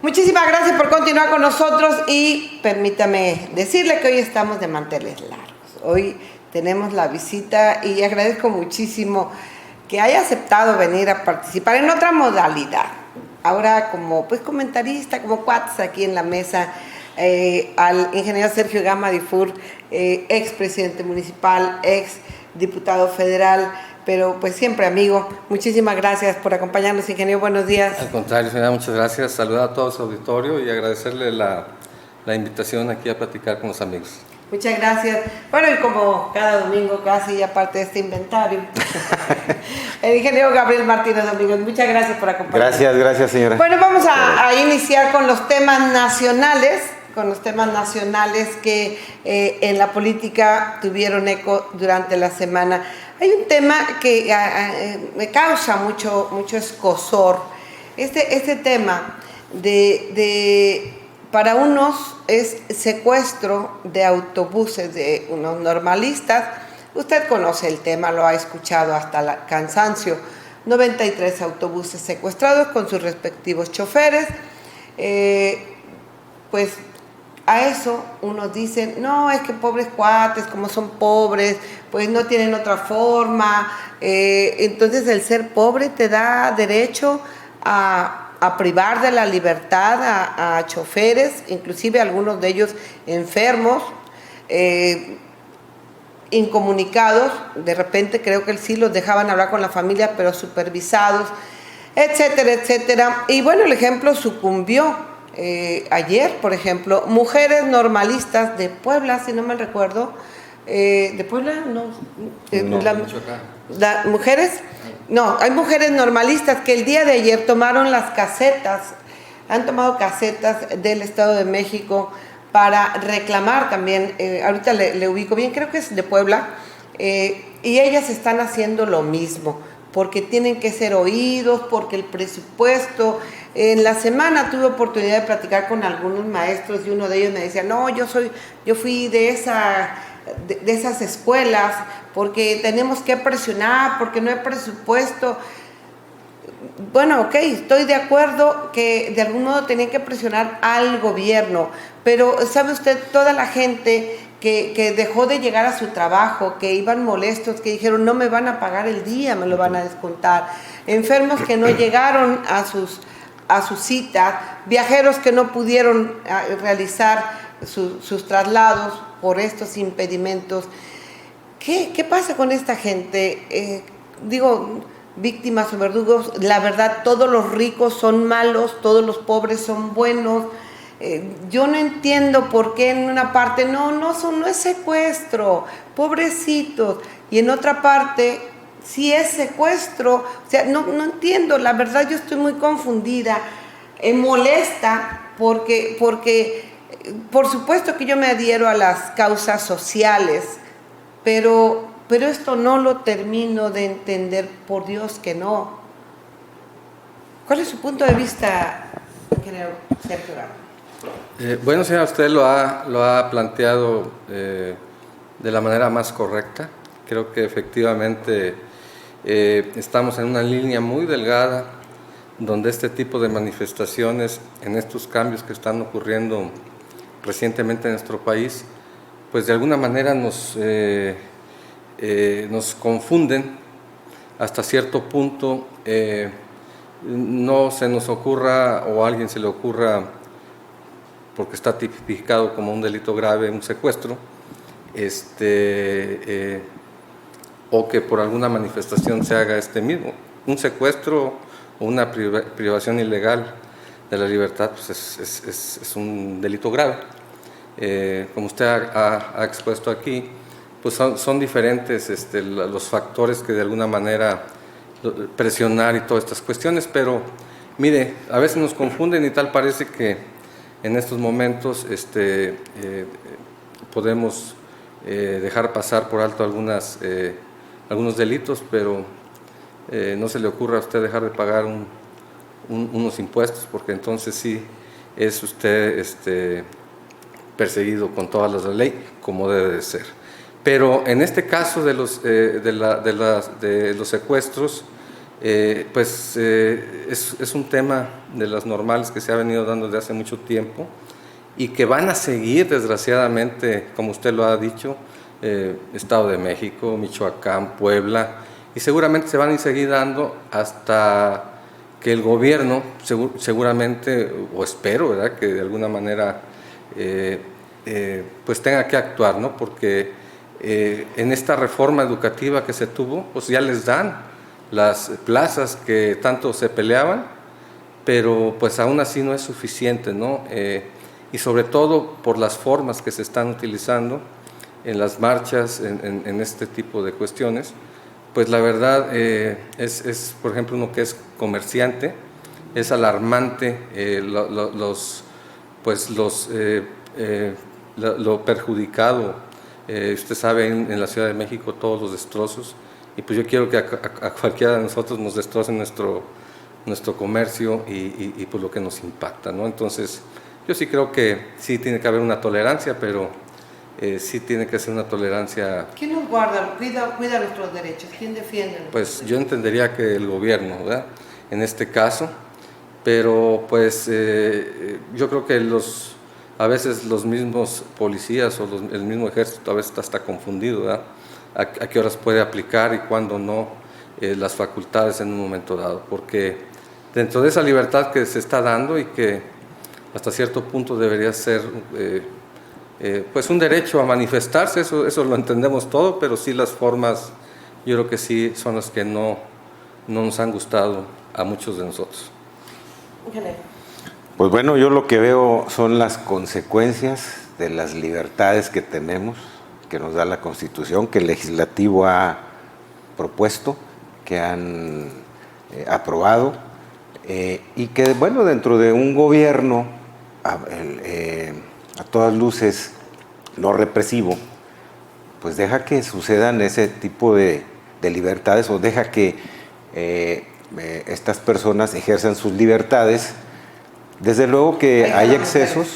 Muchísimas gracias por continuar con nosotros y permítame decirle que hoy estamos de manteles largos. Hoy tenemos la visita y agradezco muchísimo que haya aceptado venir a participar en otra modalidad. Ahora como comentarista, como cuates aquí en la mesa, al ingeniero Sergio Gama Difur, ex presidente municipal, ex diputado federal, pero pues siempre amigo. Muchísimas gracias por acompañarnos, ingeniero. Buenos días. Al contrario, señora, muchas gracias. Saludar a todo su auditorio y agradecerle la invitación aquí a platicar con los amigos. Muchas gracias. Bueno, y como cada domingo casi, aparte de este inventario, el ingeniero Gabriel Martínez Domínguez, muchas gracias por acompañarnos. Gracias, señora. Bueno, vamos a iniciar con los temas nacionales, que en la política tuvieron eco durante la semana. Hay un tema que me causa mucho escozor. Este tema para unos es secuestro de autobuses de unos normalistas. Usted conoce el tema, lo ha escuchado hasta el cansancio. 93 autobuses secuestrados con sus respectivos choferes. Pues a eso unos dicen, no, es que pobres cuates, como son pobres, pues no tienen otra forma. Entonces el ser pobre te da derecho a privar de la libertad a choferes, inclusive algunos de ellos enfermos, incomunicados. De repente creo que sí los dejaban hablar con la familia, pero supervisados, etcétera, etcétera. Y bueno, el ejemplo sucumbió. Ayer, por ejemplo, mujeres normalistas de Puebla, si no me recuerdo, ¿de Puebla? ¿Mujeres? No, hay mujeres normalistas que el día de ayer tomaron las casetas, han tomado casetas del Estado de México para reclamar también, ahorita le ubico bien, creo que es de Puebla, y ellas están haciendo lo mismo, porque tienen que ser oídos, porque el presupuesto. En la semana tuve oportunidad de platicar con algunos maestros y uno de ellos me decía, no, yo fui de esas escuelas porque tenemos que presionar, porque no hay presupuesto. Bueno, ok, estoy de acuerdo que de algún modo tenían que presionar al gobierno, pero ¿sabe usted? Toda la gente que dejó de llegar a su trabajo, que iban molestos, que dijeron no me van a pagar el día, me lo van a descontar, enfermos que no llegaron a sus citas, viajeros que no pudieron realizar sus traslados por estos impedimentos. ¿Qué pasa con esta gente? Víctimas o verdugos, la verdad, todos los ricos son malos, todos los pobres son buenos. Yo no entiendo por qué en una parte no es secuestro, pobrecitos, y en otra parte sí es secuestro. O sea, no entiendo, la verdad yo estoy muy confundida, molesta, porque por supuesto que yo me adhiero a las causas sociales, pero esto no lo termino de entender, por Dios que no. ¿Cuál es su punto de vista, ingeniero Sergio Gama? Bueno, señora, usted lo ha planteado de la manera más correcta. Creo que efectivamente estamos en una línea muy delgada donde este tipo de manifestaciones, en estos cambios que están ocurriendo recientemente en nuestro país, pues de alguna manera nos confunden hasta cierto punto. No se nos ocurra o a alguien se le ocurra, porque está tipificado como un delito grave, un secuestro, o que por alguna manifestación se haga mismo. Un secuestro o una privación ilegal de la libertad pues es un delito grave. Como usted ha expuesto aquí, pues son diferentes los factores que de alguna manera presionar y todas estas cuestiones, pero mire, a veces nos confunden y tal parece que en estos momentos podemos dejar pasar por alto algunos delitos, pero no se le ocurra a usted dejar de pagar unos impuestos, porque entonces sí es usted perseguido con todas las de la ley, como debe de ser. Pero en este caso de los secuestros, es un tema de las normales que se ha venido dando desde hace mucho tiempo y que van a seguir, desgraciadamente, como usted lo ha dicho, Estado de México, Michoacán, Puebla, y seguramente se van a seguir dando hasta que el gobierno, seguramente, o espero, ¿verdad?, que de alguna manera pues tenga que actuar, ¿no? Porque en esta reforma educativa que se tuvo, pues ya les dan las plazas que tanto se peleaban, pero pues aún así no es suficiente, ¿no? Y sobre todo por las formas que se están utilizando en las marchas, en este tipo de cuestiones, pues la verdad por ejemplo, uno que es comerciante, es alarmante lo perjudicado. Usted sabe en la Ciudad de México todos los destrozos, y pues yo quiero que a cualquiera de nosotros nos destrocen nuestro comercio y pues lo que nos impacta, ¿no? Entonces yo sí creo que sí tiene que haber una tolerancia, pero sí tiene que ser una tolerancia. ¿Quién nos guarda, cuida nuestros derechos? ¿Quién defiende? Pues yo entendería que el gobierno, ¿verdad?, en este caso, pero pues yo creo que a veces los mismos policías o el mismo ejército a veces está confundido, ¿verdad?, a qué horas puede aplicar y cuándo no las facultades en un momento dado, porque dentro de esa libertad que se está dando y que hasta cierto punto debería ser pues un derecho a manifestarse, eso lo entendemos todo, pero sí las formas yo creo que sí son las que no nos han gustado a muchos de nosotros. Pues bueno, yo lo que veo son las consecuencias de las libertades que tenemos, que nos da la Constitución, que el legislativo ha propuesto, que han aprobado, y que, bueno, dentro de un gobierno a todas luces no represivo, pues deja que sucedan ese tipo de libertades, o deja que estas personas ejerzan sus libertades. Desde luego que hay excesos,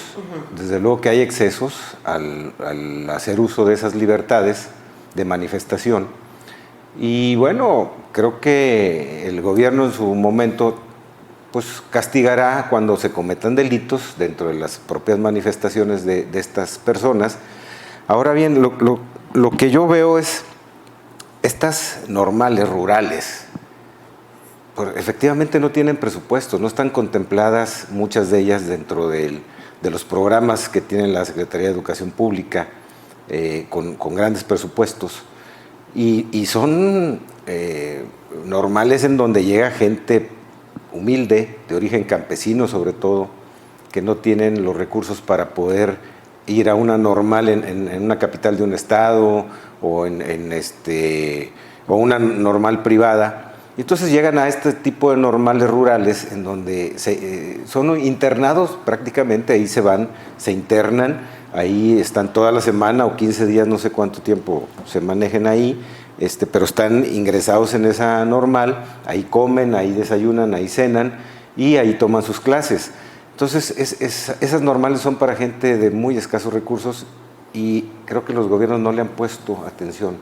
al hacer uso de esas libertades de manifestación. Y bueno, creo que el gobierno en su momento pues castigará cuando se cometan delitos dentro de las propias manifestaciones de estas personas. Ahora bien, lo que yo veo es estas normales rurales, pues efectivamente no tienen presupuesto, no están contempladas muchas de ellas dentro de los programas que tiene la Secretaría de Educación Pública, con grandes presupuestos, y son normales en donde llega gente humilde, de origen campesino sobre todo, que no tienen los recursos para poder ir a una normal en una capital de un estado o o una normal privada. Y entonces llegan a este tipo de normales rurales en donde son internados prácticamente, ahí se van, se internan, ahí están toda la semana o 15 días, no sé cuánto tiempo se manejen ahí, pero están ingresados en esa normal, ahí comen, ahí desayunan, ahí cenan y ahí toman sus clases. Entonces esas normales son para gente de muy escasos recursos y creo que los gobiernos no le han puesto atención.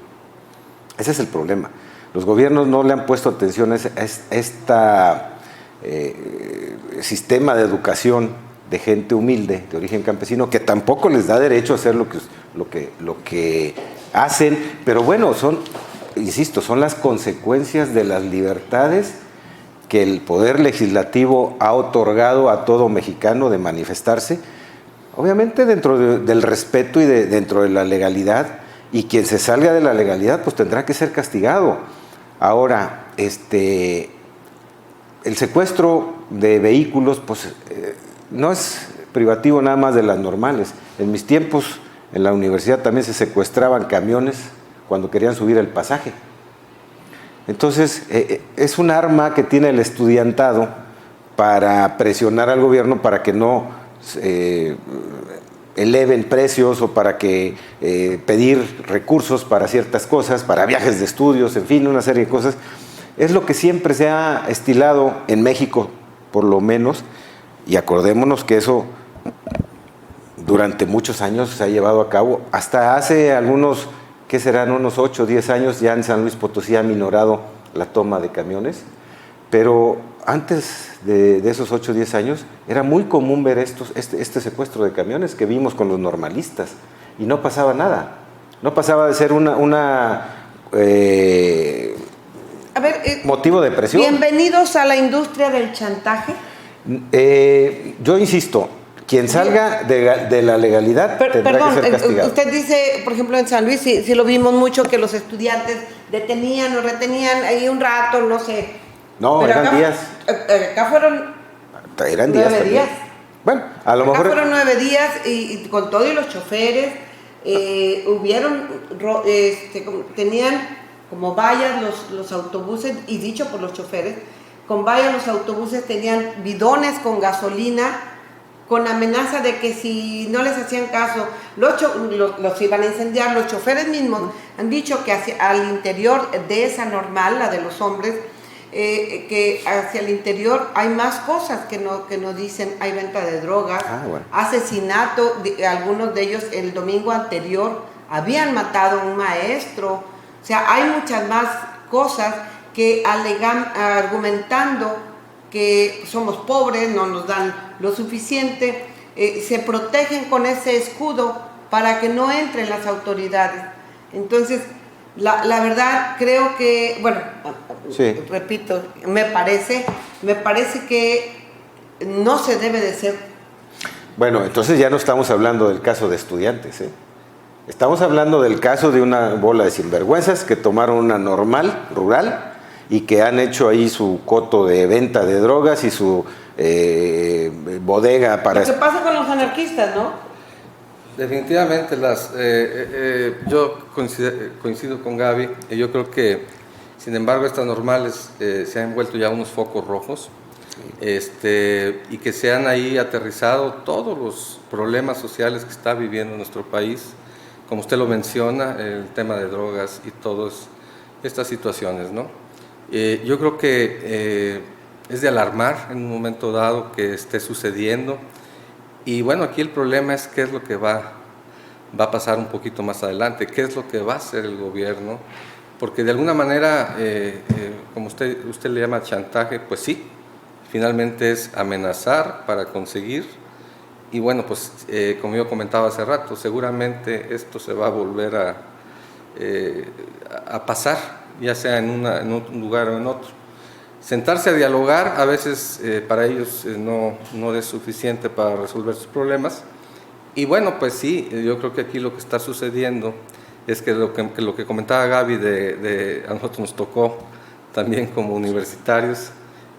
Ese es el problema. Los gobiernos no le han puesto atención a este sistema de educación de gente humilde, de origen campesino, que tampoco les da derecho a hacer lo que hacen, pero bueno, insisto, son las consecuencias de las libertades que el Poder Legislativo ha otorgado a todo mexicano de manifestarse, obviamente dentro del respeto y dentro de la legalidad, y quien se salga de la legalidad pues tendrá que ser castigado. Ahora, el secuestro de vehículos pues no es privativo nada más de las normales. En mis tiempos en la universidad también se secuestraban camiones cuando querían subir el pasaje. Entonces, es un arma que tiene el estudiantado para presionar al gobierno para que no eleven precios o para que pedir recursos para ciertas cosas, para viajes de estudios, en fin, una serie de cosas. Es lo que siempre se ha estilado en México, por lo menos, y acordémonos que eso durante muchos años se ha llevado a cabo. Hasta hace algunos, ¿qué serán? Unos 8 o 10 años ya en San Luis Potosí ha minorado la toma de camiones, pero antes de esos 8 o 10 años era muy común ver este secuestro de camiones que vimos con los normalistas y no pasaba nada. No pasaba de ser motivo de presión. Bienvenidos a la industria del chantaje. Yo insisto, quien salga de la legalidad tendrá que ser castigado. Usted dice, por ejemplo, en San Luis, sí lo vimos mucho, que los estudiantes detenían o retenían ahí un rato, no sé. No, pero eran días. Acá fueron eran 9 días. Bueno, a lo mejor fueron 9 días y con todo y los choferes, tenían como vallas los autobuses, y dicho por los choferes, con vallas los autobuses tenían bidones con gasolina, con amenaza de que si no les hacían caso, los iban a incendiar. Los choferes mismos han dicho que al interior de esa normal, la de los hombres, que hacia el interior hay más cosas que no dicen. Hay venta de drogas, asesinato, algunos de ellos el domingo anterior habían matado a un maestro. O sea, hay muchas más cosas que argumentando que somos pobres, no nos dan lo suficiente, se protegen con ese escudo para que no entren las autoridades. Entonces, la verdad, creo que, bueno, sí, repito, me parece que no se debe de ser. Bueno, entonces ya no estamos hablando del caso de estudiantes, ¿eh? Estamos hablando del caso de una bola de sinvergüenzas que tomaron una normal rural y que han hecho ahí su coto de venta de drogas y su bodega para... Lo que pasa con los anarquistas, ¿no? Definitivamente, yo coincido con Gaby, y yo creo que, sin embargo, estas normales se han vuelto ya unos focos rojos, y que se han ahí aterrizado todos los problemas sociales que está viviendo nuestro país, como usted lo menciona, el tema de drogas y todas estas situaciones, ¿no? Yo creo que es de alarmar en un momento dado que esté sucediendo. Y bueno, aquí el problema es qué es lo que va a pasar un poquito más adelante, qué es lo que va a hacer el gobierno, porque de alguna manera, como usted le llama chantaje, pues sí, finalmente es amenazar para conseguir. Y bueno, pues como yo comentaba hace rato, seguramente esto se va a volver a pasar, ya sea en un lugar o en otro. Sentarse a dialogar a veces para ellos no es suficiente para resolver sus problemas. Y bueno, pues sí, yo creo que aquí lo que está sucediendo es que lo que comentaba Gaby a nosotros nos tocó también como universitarios,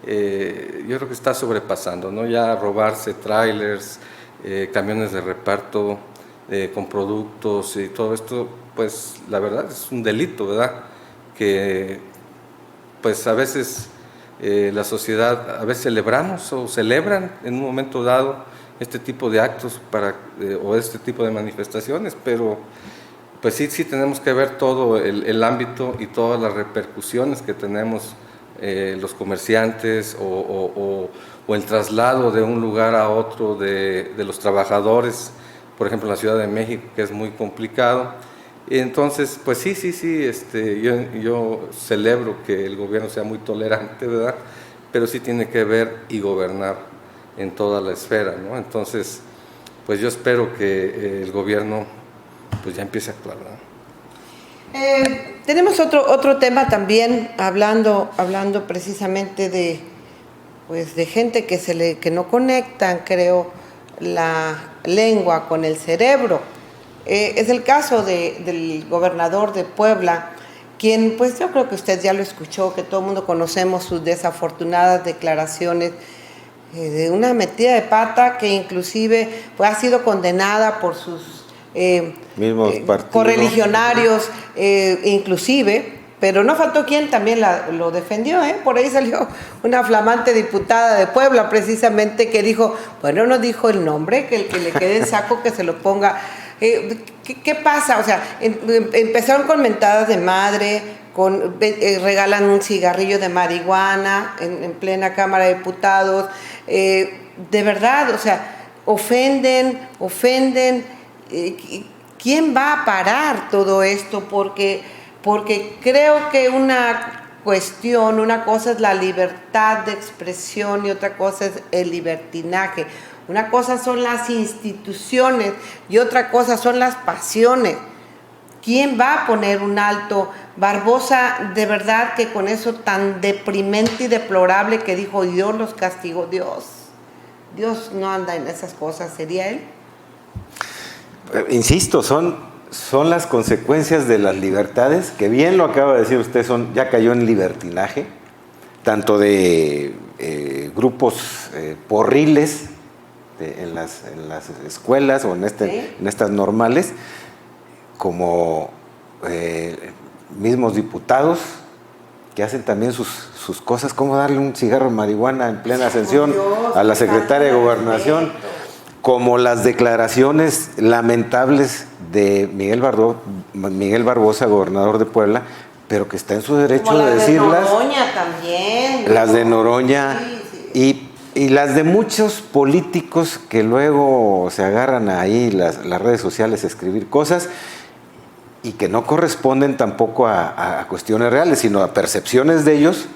yo creo que está sobrepasando, ¿no? Ya robarse trailers, camiones de reparto con productos y todo esto, pues la verdad es un delito, ¿verdad? Que pues a veces la sociedad, a veces celebramos o celebran en un momento dado este tipo de actos o este tipo de manifestaciones, pero pues sí tenemos que ver todo el ámbito y todas las repercusiones que tenemos los comerciantes o el traslado de un lugar a otro de los trabajadores, por ejemplo en la Ciudad de México, que es muy complicado. Entonces, pues sí, yo celebro que el gobierno sea muy tolerante, ¿verdad? Pero sí tiene que ver y gobernar en toda la esfera, ¿no? Entonces, pues yo espero que el gobierno pues ya empiece a actuar, ¿verdad? Tenemos otro tema también, hablando precisamente de gente que no conectan, creo, la lengua con el cerebro. Es el caso del gobernador de Puebla, quien, pues yo creo que usted ya lo escuchó, que todo el mundo conocemos sus desafortunadas declaraciones de una metida de pata que inclusive ha sido condenada por sus mismos correligionarios, inclusive, pero no faltó quien también lo defendió, Por ahí salió una flamante diputada de Puebla precisamente que dijo, bueno, no dijo el nombre, que el que le quede en saco que se lo ponga. ¿Qué pasa? O sea, empezaron con mentadas de madre, regalan un cigarrillo de marihuana en plena Cámara de Diputados. De verdad, o sea, ofenden. ¿Quién va a parar todo esto? Porque creo que una cuestión, una cosa es la libertad de expresión y otra cosa es el libertinaje. Una cosa son las instituciones y otra cosa son las pasiones. ¿Quién va a poner un alto? Barbosa, de verdad que con eso tan deprimente y deplorable que dijo, Dios los castigó, Dios no anda en esas cosas, ¿sería él? Insisto, son las consecuencias de las libertades, que bien lo acaba de decir usted, ya cayó en libertinaje, tanto de grupos porriles en las escuelas o en estas normales, como mismos diputados que hacen también sus cosas, como darle un cigarro de marihuana en plena ascensión a la secretaria de Gobernación, como las declaraciones lamentables de Miguel Barbosa, gobernador de Puebla, pero que está en su derecho de decirlas. Las de Noroña también. Las de Noroña y las de muchos políticos que luego se agarran ahí las redes sociales a escribir cosas y que no corresponden tampoco a cuestiones reales, sino a percepciones de ellos,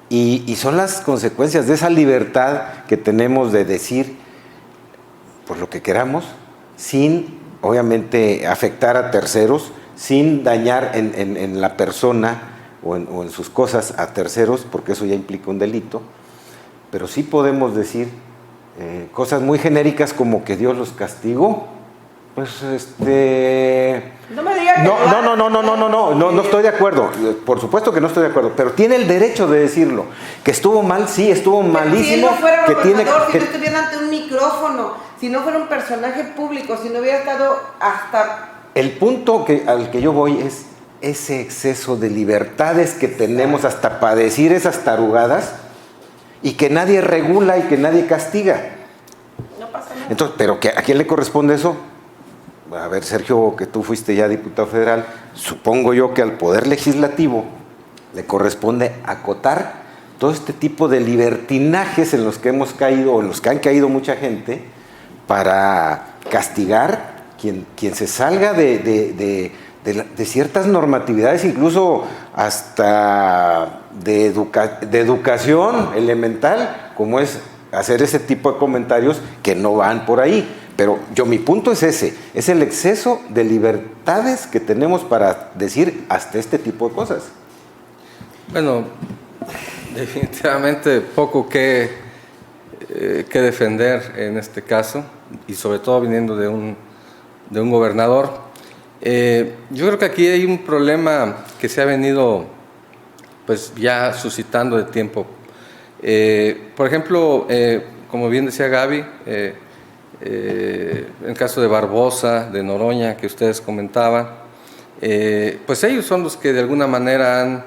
y son las consecuencias de esa libertad que tenemos de decir por lo que queramos, sin obviamente afectar a terceros, sin dañar en la persona o en sus cosas a terceros, porque eso ya implica un delito, pero sí podemos decir cosas muy genéricas como que Dios los castigó. Pues No me diga que no estoy de acuerdo. Por supuesto que no estoy de acuerdo, pero tiene el derecho de decirlo. Que estuvo mal, sí, estuvo malísimo. Si él no fuera que gobernador, si no estuviera ante un micrófono, si no fuera un personaje público, si no hubiera estado hasta... El punto al que yo voy es ese exceso de libertades que tenemos hasta para decir esas tarugadas y que nadie regula y que nadie castiga. No pasa nada. Entonces, ¿pero a quién le corresponde eso? A ver, Sergio, que tú fuiste ya diputado federal, supongo yo que al Poder Legislativo le corresponde acotar todo este tipo de libertinajes en los que hemos caído, o en los que han caído mucha gente, para castigar quien se salga de ciertas normatividades, incluso hasta de educación elemental, como es hacer ese tipo de comentarios que no van por ahí. Pero mi punto es ese, es el exceso de libertades que tenemos para decir hasta este tipo de cosas. Bueno, definitivamente poco que defender en este caso, y sobre todo viniendo de un gobernador. Yo creo que aquí hay un problema que se ha venido pues ya suscitando de tiempo. Por ejemplo, como bien decía Gaby, en el caso de Barbosa, de Noroña, que ustedes comentaban, pues ellos son los que de alguna manera han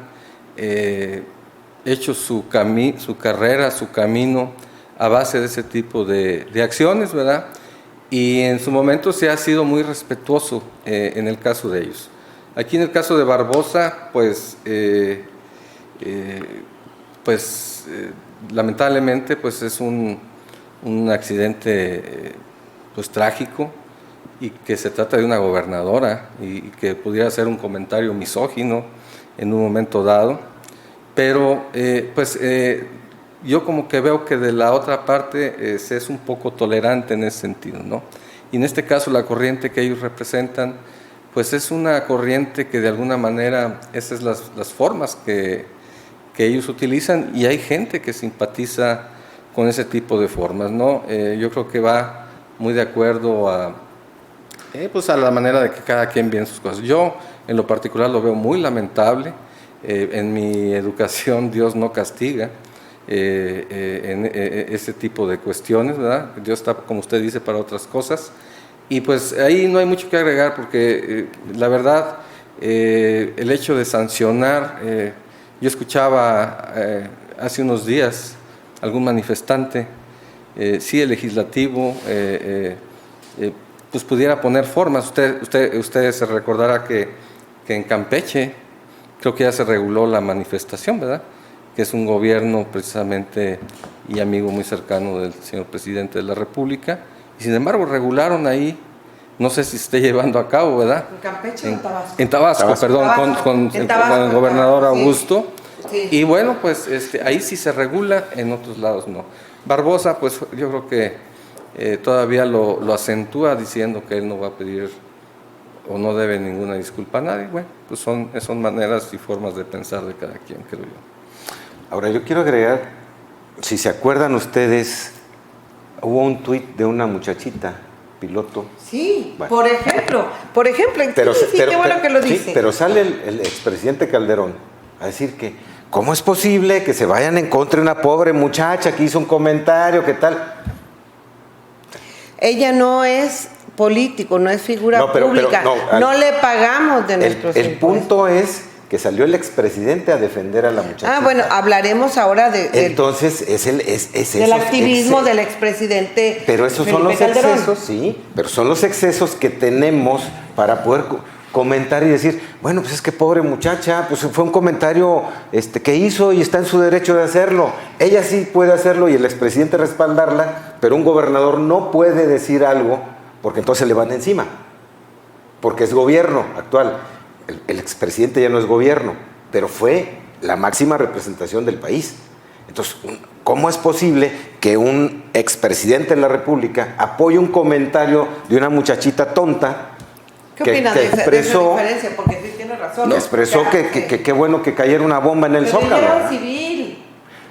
hecho su carrera, su camino a base de ese tipo de acciones, ¿verdad? Y en su momento se ha sido muy respetuoso en el caso de ellos. Aquí en el caso de Barbosa, pues lamentablemente pues es un accidente pues trágico, y que se trata de una gobernadora y que pudiera ser un comentario misógino en un momento dado, pero yo como que veo que de la otra parte se es un poco tolerante en ese sentido, ¿no? Y en este caso la corriente que ellos representan pues es una corriente que de alguna manera esas son las formas que ellos utilizan, y hay gente que simpatiza con ese tipo de formas, ¿no? Yo creo que va muy de acuerdo a la manera de que cada quien ve sus cosas. Yo en lo particular lo veo muy lamentable. En mi educación Dios no castiga ese tipo de cuestiones, ¿verdad? Dios está, como usted dice, para otras cosas, y pues ahí no hay mucho que agregar, porque la verdad el hecho de sancionar, yo escuchaba hace unos días algún manifestante, si el legislativo pues pudiera poner formas. Usted se recordará que en Campeche creo que ya se reguló la manifestación, ¿verdad? Que es un gobierno precisamente y amigo muy cercano del señor presidente de la República, y sin embargo regularon ahí no sé si se esté llevando a cabo, ¿verdad? ¿En Campeche o en Tabasco? En Tabasco, perdón, Tabasco. con En Tabasco, el gobernador sí. Augusto. Sí. Y bueno, pues ahí sí se regula, en otros lados no. Barbosa, pues yo creo que todavía lo acentúa diciendo que él no va a pedir o no debe ninguna disculpa a nadie. Bueno, pues son maneras y formas de pensar de cada quien, creo yo. Ahora, yo quiero agregar, si se acuerdan ustedes, hubo un tuit de una muchachita, piloto. Sí, Bueno. por ejemplo, qué bueno que lo dice. Sí, pero sale el expresidente Calderón a decir que, ¿cómo es posible que se vayan en contra de una pobre muchacha que hizo un comentario, qué tal? Ella no es político, no es figura pública, no le pagamos de nuestros El impuestos. punto es que salió el expresidente a defender a la muchacha. Ah, bueno, hablaremos ahora entonces del activismo del expresidente. Pero esos son los Calderón. excesos, sí, pero son los excesos que tenemos para poder comentar y decir, bueno, pues es que pobre muchacha, pues fue un comentario que hizo y está en su derecho de hacerlo. Ella sí puede hacerlo y el expresidente respaldarla, pero un gobernador no puede decir algo porque entonces le van encima, porque es gobierno actual. El expresidente ya no es gobierno, pero fue la máxima representación del país. Entonces, ¿cómo es posible que un expresidente de la República apoye un comentario de una muchachita tonta? ¿Qué opinas de esa diferencia? Porque sí tiene razón. Que expresó que qué bueno que cayera una bomba en el pero Zócalo. era civil.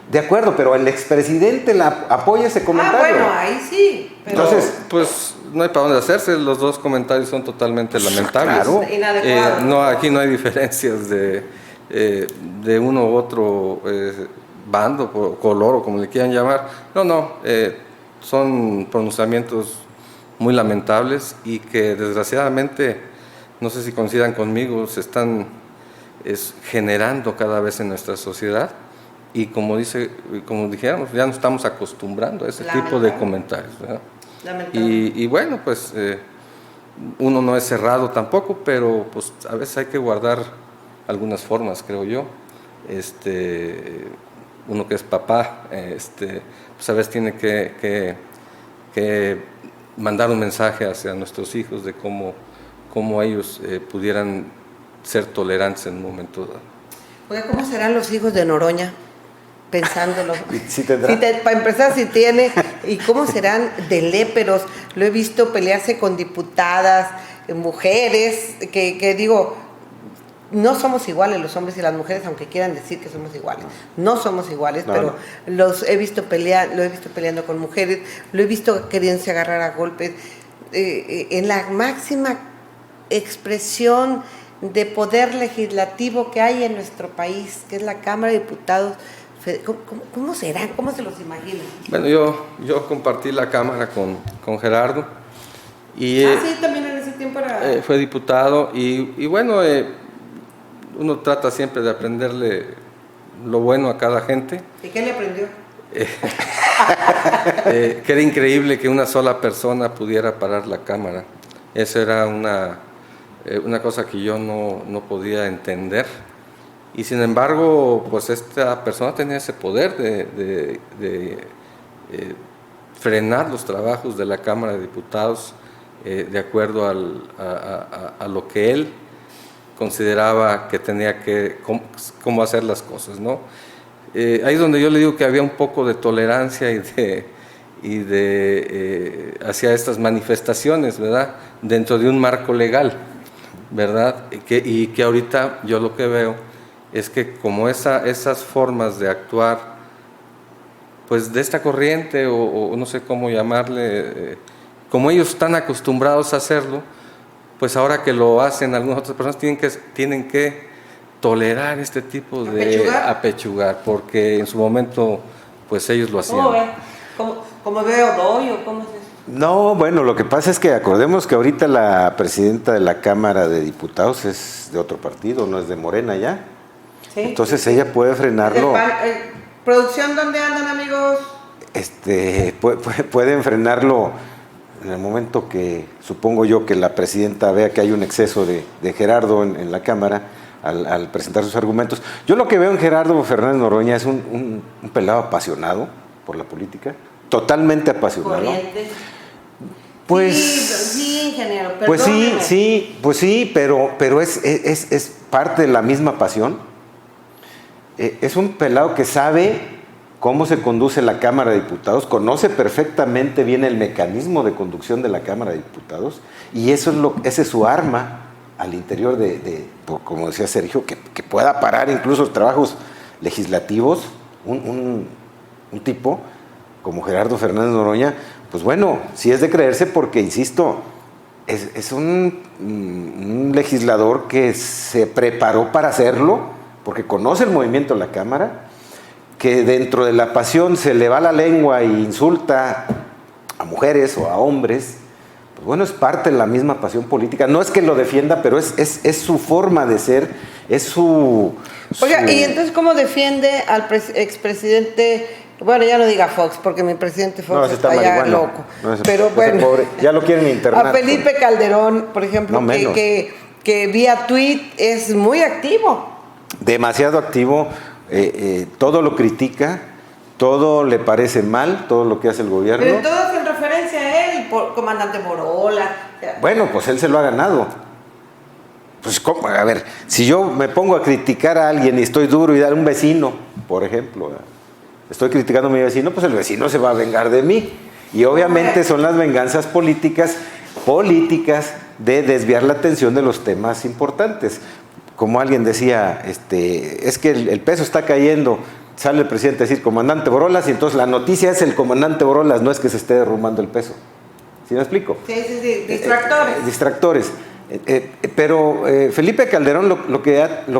De acuerdo, pero el expresidente apoya ese comentario. Ah, bueno, ahí sí. Pero... Entonces, pues no hay para dónde hacerse, los dos comentarios son totalmente lamentables. Claro. Inadecuados. No, aquí no hay diferencias de uno u otro bando, color o como le quieran llamar. No, son pronunciamientos muy lamentables y que desgraciadamente, no sé si coincidan conmigo, se están generando cada vez en nuestra sociedad y como dijéramos, ya nos estamos acostumbrando a ese tipo de comentarios, ¿verdad? Y bueno, pues uno no es cerrado tampoco, pero pues a veces hay que guardar algunas formas, creo yo. Uno que es papá, pues a veces tiene que mandar un mensaje hacia nuestros hijos de cómo ellos pudieran ser tolerantes en un momento dado. Oiga, ¿cómo serán los hijos de Noroña? Pensándolo. ¿Sí tendrá? Para empezar, si tiene. ¿Y cómo serán de léperos? Lo he visto pelearse con diputadas, mujeres, que digo, no somos iguales los hombres y las mujeres, aunque quieran decir que somos iguales. No somos iguales, pero lo he visto peleando con mujeres, lo he visto queriéndose agarrar a golpes. En la máxima expresión de poder legislativo que hay en nuestro país, que es la Cámara de Diputados. ¿Cómo serán? ¿Cómo se los imaginan? Bueno, yo compartí la Cámara con Gerardo. Y, sí, también en ese tiempo era... fue diputado y bueno, uno trata siempre de aprenderle lo bueno a cada gente. ¿Y qué le aprendió? Que era increíble que una sola persona pudiera parar la Cámara. Esa era una cosa que yo no podía entender. Y sin embargo, pues esta persona tenía ese poder de frenar los trabajos de la Cámara de Diputados de acuerdo a lo que él consideraba que tenía cómo hacer las cosas, ¿no? Ahí es donde yo le digo que había un poco de tolerancia hacia estas manifestaciones, ¿verdad? Dentro de un marco legal, ¿verdad? Y que ahorita yo lo que veo es que como esas formas de actuar, pues de esta corriente, o no sé cómo llamarle, como ellos están acostumbrados a hacerlo, pues ahora que lo hacen algunas otras personas tienen que tolerar este tipo de apechugar, porque en su momento, pues ellos lo hacían. ¿Cómo veo doy o cómo es eso? No, bueno, lo que pasa es que acordemos que ahorita la presidenta de la Cámara de Diputados es de otro partido, no es de Morena ya. ¿Sí? Entonces ella puede frenarlo. ¿Producción dónde andan, amigos? Pueden frenarlo en el momento que, supongo yo, que la presidenta vea que hay un exceso de Gerardo en la Cámara al presentar sus argumentos. Yo lo que veo en Gerardo Fernández Noroña es un pelado apasionado por la política, totalmente apasionado. Corriente. Pues sí, ingeniero, Pues perdóneme. pero es parte de la misma pasión. Es un pelado que sabe cómo se conduce la Cámara de Diputados, conoce perfectamente bien el mecanismo de conducción de la Cámara de Diputados, y esa es su arma al interior como decía Sergio, que pueda parar incluso los trabajos legislativos. Un tipo como Gerardo Fernández Noroña, pues bueno, sí es de creerse, porque, insisto, es un legislador que se preparó para hacerlo, porque conoce el movimiento de la Cámara, que dentro de la pasión se le va la lengua e insulta a mujeres o a hombres. Pues bueno, es parte de la misma pasión política. No es que lo defienda, pero es su forma de ser, es su... Oiga, ¿y entonces cómo defiende al expresidente? Bueno, ya no diga Fox, porque mi presidente Fox está ya loco. Pero bueno, pobre, ya lo quieren internar. A Felipe Calderón, por ejemplo, que vía tweet es muy activo. Demasiado activo, todo lo critica, todo le parece mal, todo lo que hace el gobierno. Pero todo es en referencia a él, comandante Morola. Bueno, pues él se lo ha ganado. Pues, ¿cómo? A ver, si yo me pongo a criticar a alguien y estoy duro y dar a un vecino, por ejemplo, estoy criticando a mi vecino, pues el vecino se va a vengar de mí. Y obviamente son las venganzas políticas de desviar la atención de los temas importantes. Como alguien decía, es que el peso está cayendo, sale el presidente a decir comandante Borolas, y entonces la noticia es el comandante Borolas, no es que se esté derrumbando el peso. ¿Sí me explico? Sí, distractores. Distractores. Pero Felipe Calderón lo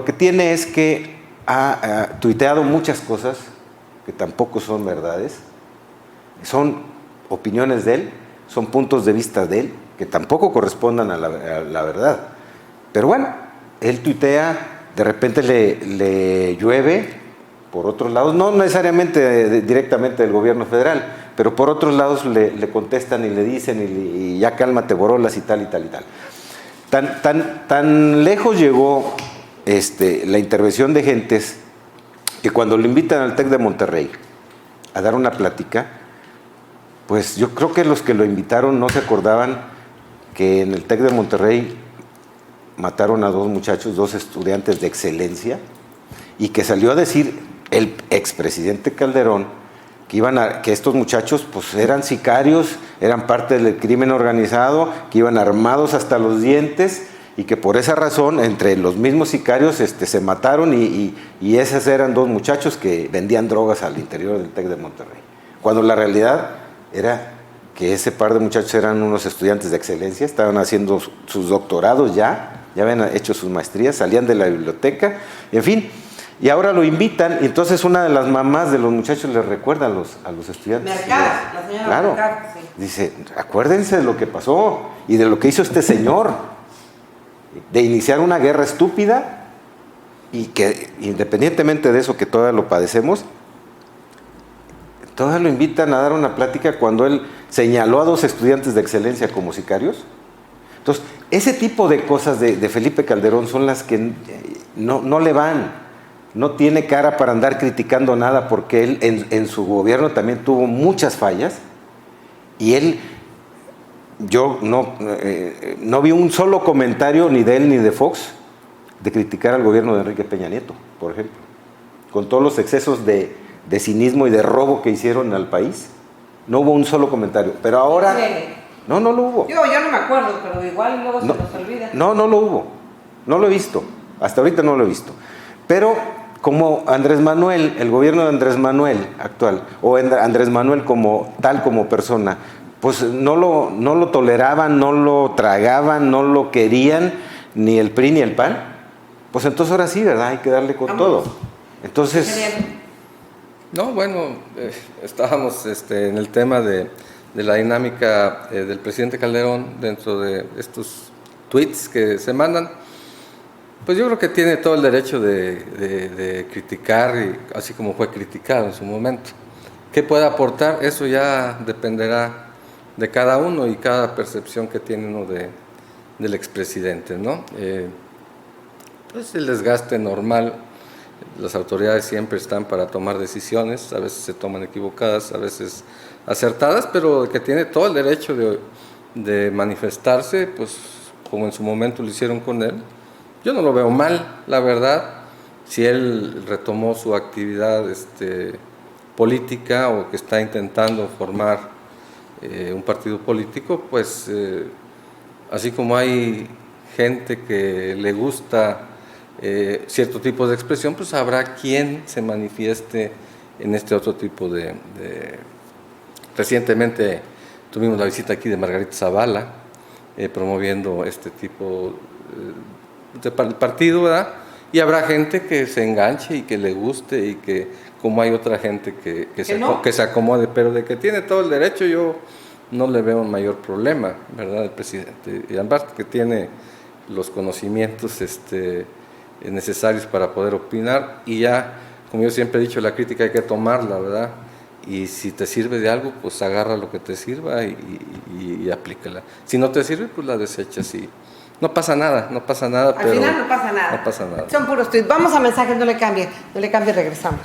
que tiene es que ha tuiteado muchas cosas que tampoco son verdades, son opiniones de él, son puntos de vista de él, que tampoco correspondan a la verdad. Pero bueno, él tuitea, de repente le llueve por otros lados, no necesariamente directamente del gobierno federal, pero por otros lados le contestan y le dicen y ya cálmate Borolas y tal y tal y tal. Tan lejos llegó la intervención de gentes que cuando lo invitan al TEC de Monterrey a dar una plática, pues yo creo que los que lo invitaron no se acordaban que en el TEC de Monterrey mataron a 2 muchachos, 2 estudiantes de excelencia, y que salió a decir el expresidente Calderón que estos muchachos pues eran sicarios, eran parte del crimen organizado, que iban armados hasta los dientes, y que por esa razón entre los mismos sicarios se mataron, y esos eran 2 muchachos que vendían drogas al interior del TEC de Monterrey. Cuando la realidad era que ese par de muchachos eran unos estudiantes de excelencia, estaban haciendo sus doctorados ya habían hecho sus maestrías, salían de la biblioteca, en fin. Y ahora lo invitan, y entonces una de las mamás de los muchachos les recuerda a los estudiantes. Mercado, la señora claro, Mercado, sí. Dice, acuérdense de lo que pasó y de lo que hizo este señor, de iniciar una guerra estúpida, y que independientemente de eso, que todavía lo padecemos, todavía lo invitan a dar una plática cuando él señaló a 2 estudiantes de excelencia como sicarios. Entonces, ese tipo de cosas de Felipe Calderón son las que no le van. No tiene cara para andar criticando nada, porque él en su gobierno también tuvo muchas fallas, y yo no vi un solo comentario ni de él ni de Fox de criticar al gobierno de Enrique Peña Nieto, por ejemplo, con todos los excesos de cinismo y de robo que hicieron al país. No hubo un solo comentario, pero ahora... No lo hubo. Yo no me acuerdo, pero igual luego se nos olvida. No lo hubo. No lo he visto. Hasta ahorita no lo he visto. Pero como Andrés Manuel, el gobierno de Andrés Manuel actual, o Andrés Manuel como persona, pues no lo toleraban, no lo tragaban, no lo querían, ni el PRI ni el PAN, pues entonces ahora sí, ¿verdad? Hay que darle con todo. Entonces... No, bueno, estábamos en el tema de la dinámica del presidente Calderón dentro de estos tweets que se mandan. Pues yo creo que tiene todo el derecho de criticar, así como fue criticado en su momento. ¿Qué puede aportar? Eso ya dependerá de cada uno y cada percepción que tiene uno del expresidente, ¿no? Pues el desgaste normal, las autoridades siempre están para tomar decisiones, a veces se toman equivocadas, a veces acertadas, pero que tiene todo el derecho de manifestarse, pues como en su momento lo hicieron con él. Yo no lo veo mal, la verdad. Si él retomó su actividad política o que está intentando formar un partido político, pues así como hay gente que le gusta cierto tipo de expresión, pues habrá quien se manifieste en este otro tipo de... Recientemente tuvimos la visita aquí de Margarita Zavala, promoviendo este tipo de partido, ¿verdad? Y habrá gente que se enganche y que le guste y que, como hay otra gente que se acomode, pero de que tiene todo el derecho, yo no le veo un mayor problema, ¿verdad? El presidente, y además que tiene los conocimientos necesarios para poder opinar, y ya, como yo siempre he dicho, la crítica hay que tomarla, ¿verdad? Y si te sirve de algo, pues agarra lo que te sirva y aplícala. Si no te sirve, pues la desechas y no pasa nada, no pasa nada. Al final no pasa nada. No pasa nada. Son puros tweets. Vamos a mensajes, no le cambie, regresamos.